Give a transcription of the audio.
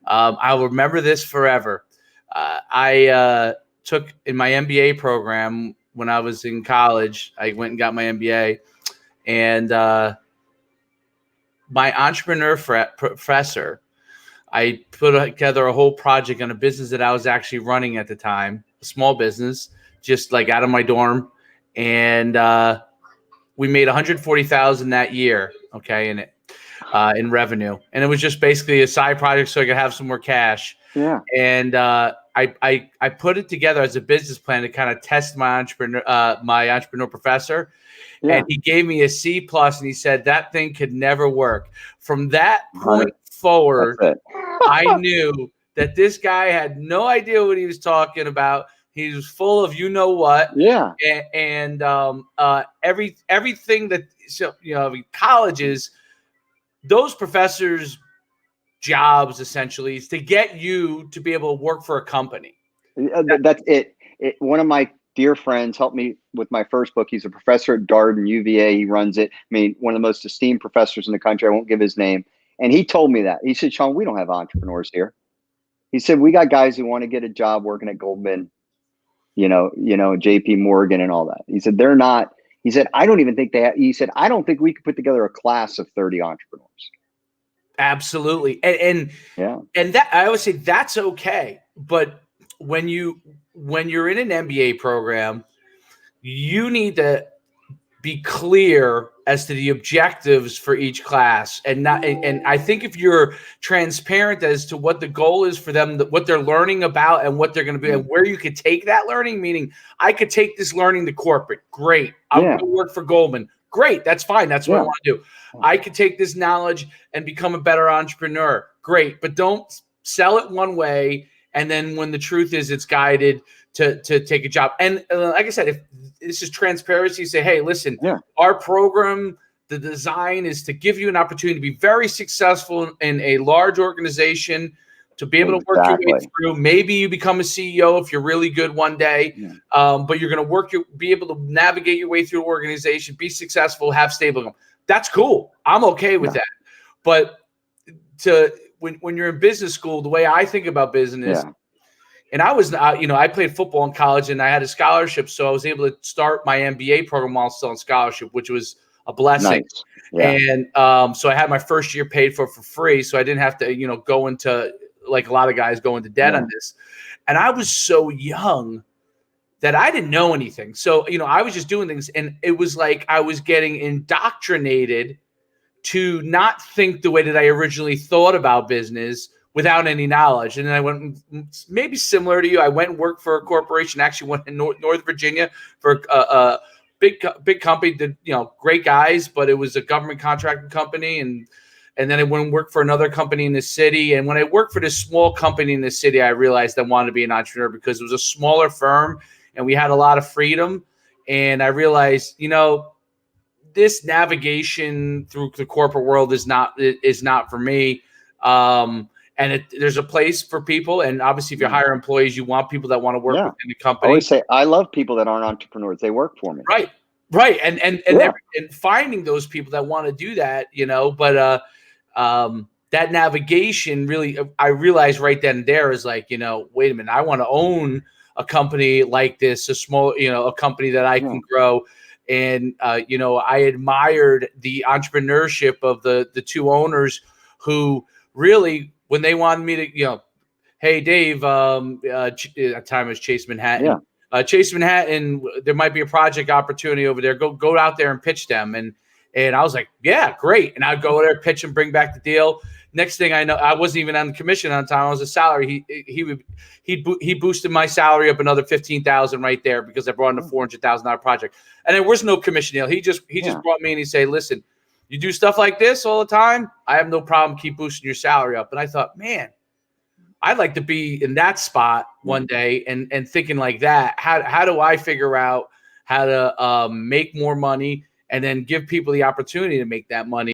I'll remember this forever. I took in my MBA program when I was in college. I went and got my MBA, and my entrepreneur professor, I put together a whole project on a business that I was actually running at the time, a small business, just like out of my dorm, and we made 140,000 that year. Okay, in revenue, and it was just basically a side project so I could have some more cash. Yeah. And I put it together as a business plan to kind of test my entrepreneur professor. Yeah. And he gave me a C plus, and he said that thing could never work. From that point forward, I knew that this guy had no idea what he was talking about. He was full of you know what. Yeah. And everything that colleges, those professors' jobs essentially is to get you to be able to work for a company. That's it. One of my dear friends helped me with my first book. He's a professor at Darden, UVA. He runs it. I mean, one of the most esteemed professors in the country. I won't give his name. And he told me that. He said, Sean, we don't have entrepreneurs here. He said, we got guys who want to get a job working at Goldman, JP Morgan and all that. He said, they're not. He said, I don't even think they have. He said, I don't think we could put together a class of 30 entrepreneurs. Absolutely. And that I always say that's okay. But when you're in an MBA program, you need to be clear as to the objectives for each class, and I think if you're transparent as to what the goal is for them, what they're learning about and what they're going to be and where you could take that learning, meaning I could take this learning to corporate. Great. I'm going to work for Goldman. Great. That's fine. That's what I want to do. I could take this knowledge and become a better entrepreneur. Great. But don't sell it one way. And then when the truth is it's guided to take a job. And like I said, if this is transparency, say, hey, listen, our program, the design is to give you an opportunity to be very successful in a large organization, to be able to work your way through. Maybe you become a CEO if you're really good one day, but you're going to be able to navigate your way through an organization, be successful, have stable income. That's cool. I'm okay with that. But when you're in business school, the way I think about business, and I was, I played football in college and I had a scholarship, so I was able to start my MBA program while still on scholarship, which was a blessing. Nice. Yeah. And so I had my first year paid for free, so I didn't have to, go into, like a lot of guys go into debt on this. And I was so young that I didn't know anything. So, I was just doing things, and it was like I was getting indoctrinated to not think the way that I originally thought about business without any knowledge. And then I went, maybe similar to you, I went and worked for a corporation, actually went in North Virginia for a big company, that, great guys, but it was a government contracting company. And then I went and worked for another company in the city. And when I worked for this small company in the city, I realized I wanted to be an entrepreneur because it was a smaller firm and we had a lot of freedom. And I realized, this navigation through the corporate world is not for me. And there's a place for people. And obviously, if you hire employees, you want people that want to work within the company. I always say, I love people that aren't entrepreneurs. They work for me. Right. And finding those people that want to do that, but that navigation really, I realized right then and there is like, wait a minute, I want to own a company like this, a small, a company that I can grow. And, I admired the entrepreneurship of the two owners who really, when they wanted me to, hey, Dave, at the time it was Chase Manhattan. Chase Manhattan, there might be a project opportunity over there. Go out there and pitch them. And I was like, yeah, great. And I'd go there, pitch and bring back the deal. Next thing I know, I wasn't even on the commission on time. I was a salary. He boosted my salary up another $15,000 right there because I brought in a $400,000 project. And there was no commission deal. He just brought me in and he said, listen, you do stuff like this all the time, I have no problem. Keep boosting your salary up. And I thought, man, I'd like to be in that spot one day and thinking like that. How do I figure out how to make more money and then give people the opportunity to make that money?